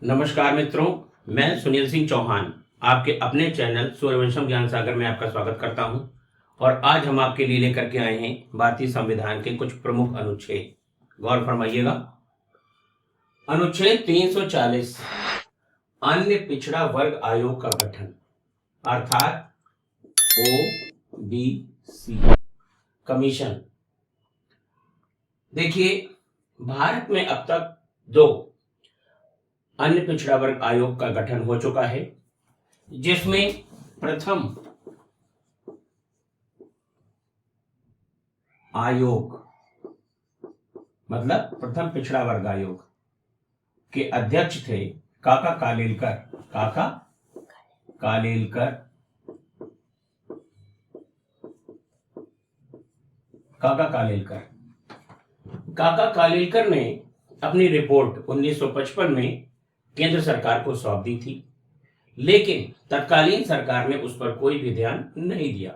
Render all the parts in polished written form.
नमस्कार मित्रों, मैं सुनील सिंह चौहान आपके अपने चैनल सूर्यवंशम ज्ञान सागर में आपका स्वागत करता हूं। और आज हम आपके लिए लेकर के आए हैं भारतीय संविधान के कुछ प्रमुख अनुच्छेद। गौर फरमाइएगा। अनुच्छेद 340 अन्य पिछड़ा वर्ग आयोग का गठन, अर्थात ओबीसी कमीशन। देखिए, भारत में अब तक 2 अन्य पिछड़ा वर्ग आयोग का गठन हो चुका है, जिसमें प्रथम आयोग मतलब प्रथम पिछड़ा वर्ग आयोग के अध्यक्ष थे काका कालेलकर। काका कालेलकर ने अपनी रिपोर्ट 1955 में केंद्र सरकार को सौंप दी थी, लेकिन तत्कालीन सरकार ने उस पर कोई भी ध्यान नहीं दिया।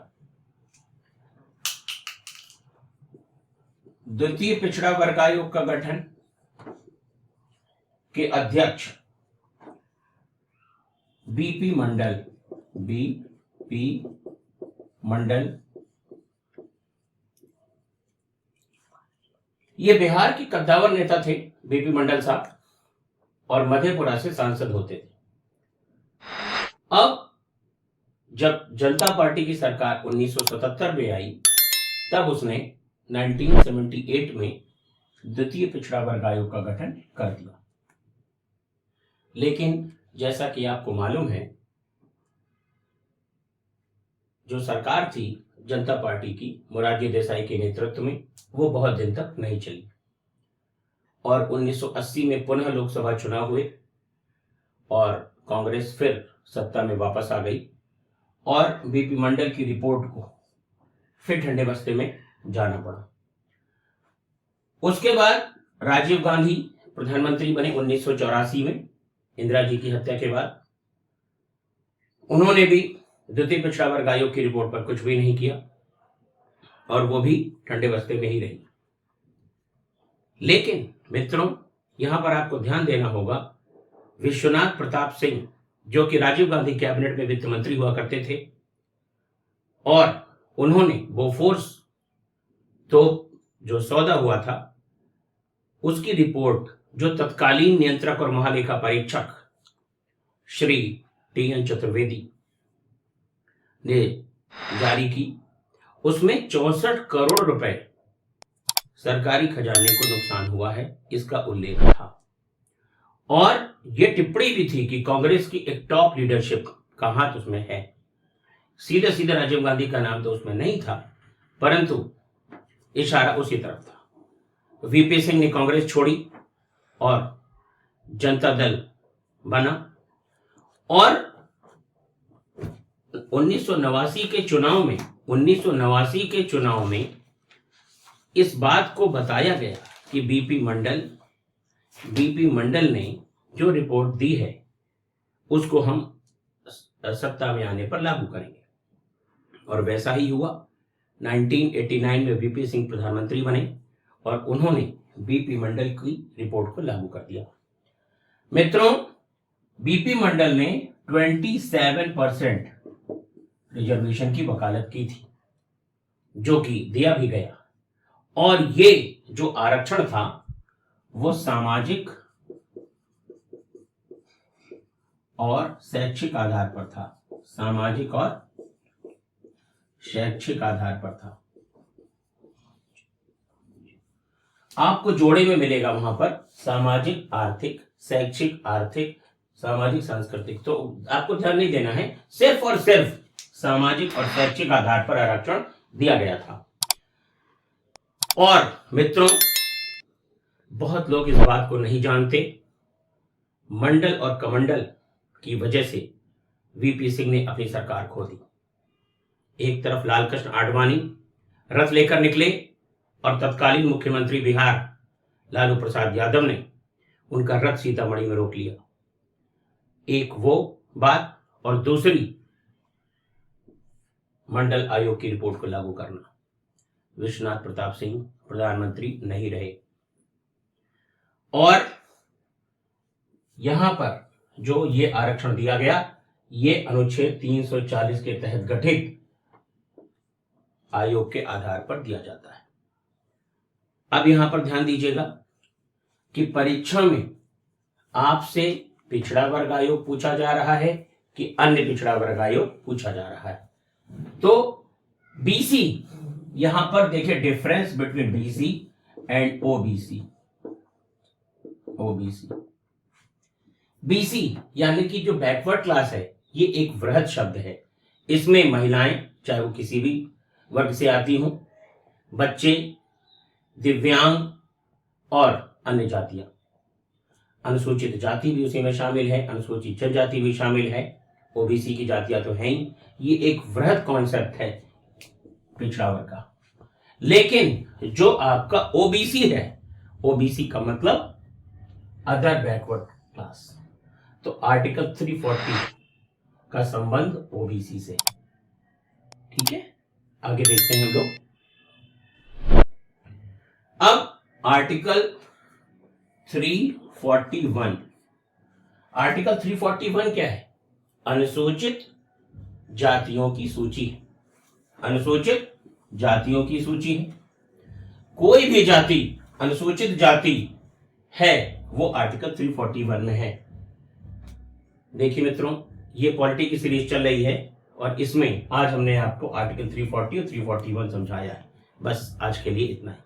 द्वितीय पिछड़ा वर्ग आयोग का गठन के अध्यक्ष बीपी मंडल। ये बिहार के कद्दावर नेता थे बीपी मंडल साहब, और मधेपुरा से सांसद होते थे। अब जब जनता पार्टी की सरकार 1977 में आई, तब उसने 1978 में द्वितीय पिछड़ा वर्ग आयोग का गठन कर दिया। लेकिन जैसा कि आपको मालूम है, जो सरकार थी जनता पार्टी की मोरारजी देसाई के नेतृत्व में, वो बहुत दिन तक नहीं चली और 1980 में पुनः लोकसभा चुनाव हुए और कांग्रेस फिर सत्ता में वापस आ गई और बीपी मंडल की रिपोर्ट को फिर ठंडे बस्ते में जाना पड़ा। उसके बाद राजीव गांधी प्रधानमंत्री बने 1984 में, इंदिरा जी की हत्या के बाद। उन्होंने भी द्वितीय पिछड़ा वर्ग आयोग की रिपोर्ट पर कुछ भी नहीं किया और वो भी ठंडे बस्ते में ही रही। लेकिन मित्रों, यहां पर आपको ध्यान देना होगा, विश्वनाथ प्रताप सिंह, जो कि राजीव गांधी कैबिनेट में वित्त मंत्री हुआ करते थे, और उन्होंने बोफोर्स तो जो सौदा हुआ था उसकी रिपोर्ट, जो तत्कालीन नियंत्रक और महालेखा परीक्षक श्री टी.एन. चतुर्वेदी ने जारी की, उसमें 64 करोड़ रुपए सरकारी खजाने को नुकसान हुआ है, इसका उल्लेख था। और यह टिप्पणी भी थी कि कांग्रेस की एक टॉप लीडरशिप का हाथ उसमें है। सीधे सीधे राजीव गांधी का नाम तो उसमें नहीं था, परंतु इशारा उसी तरफ था। वीपी सिंह ने कांग्रेस छोड़ी और जनता दल बना, और 1989 के चुनाव में इस बात को बताया गया कि बीपी मंडल ने जो रिपोर्ट दी है उसको हम सत्ता में आने पर लागू करेंगे, और वैसा ही हुआ। 1989 में वीपी सिंह प्रधानमंत्री बने और उन्होंने बीपी मंडल की रिपोर्ट को लागू कर दिया। मित्रों, बीपी मंडल ने 27% रिजर्वेशन की वकालत की थी, जो कि दिया भी गया। और ये जो आरक्षण था वो सामाजिक और शैक्षिक आधार पर था। आपको जोड़े में मिलेगा वहां पर सामाजिक आर्थिक, शैक्षिक आर्थिक, सामाजिक सांस्कृतिक। तो आपको ध्यान नहीं देना है, सिर्फ और सिर्फ सामाजिक और शैक्षिक आधार पर आरक्षण दिया गया था। और मित्रों, बहुत लोग इस बात को नहीं जानते, मंडल और कमंडल की वजह से वीपी सिंह ने अपनी सरकार खो दी। एक तरफ लालकृष्ण आडवाणी रथ लेकर निकले और तत्कालीन मुख्यमंत्री बिहार लालू प्रसाद यादव ने उनका रथ सीतामढ़ी में रोक लिया। एक वो बात, और दूसरी मंडल आयोग की रिपोर्ट को लागू करना। विश्वनाथ प्रताप सिंह प्रधानमंत्री नहीं रहे, और यहां पर जो ये आरक्षण दिया गया, ये अनुच्छेद 340 के तहत गठित आयोग के आधार पर दिया जाता है। अब यहां पर ध्यान दीजिएगा कि परीक्षा में आपसे पिछड़ा वर्ग आयोग पूछा जा रहा है कि अन्य पिछड़ा वर्ग आयोग पूछा जा रहा है। तो बीसी, यहां पर देखिए difference between BC and OBC. BC यानी कि जो बैकवर्ड क्लास है, ये एक वृहद शब्द है। इसमें महिलाएं, चाहे वो किसी भी वर्ग से आती हों, बच्चे, दिव्यांग और अन्य जातियां, अनुसूचित जाति भी उसी में शामिल है, अनुसूचित जनजाति भी शामिल है, ओबीसी की जातियां तो हैं ही। ये एक वृहद कॉन्सेप्ट है पिछड़ा वर्ग का। लेकिन जो आपका ओबीसी है, ओबीसी का मतलब अदर बैकवर्ड क्लास, तो आर्टिकल 340 का संबंध ओबीसी से। ठीक है, आगे देखते हैं हम लोग। अब आर्टिकल 341, आर्टिकल 341 क्या है? अनुसूचित जातियों की सूची। अनुसूचित जातियों की सूची है। कोई भी जाति अनुसूचित जाति है वो आर्टिकल 341 में है। देखिए मित्रों, ये पॉलिटी की सीरीज चल रही है और इसमें आज हमने आपको आर्टिकल 340 और 341 समझाया है। बस आज के लिए इतना ही।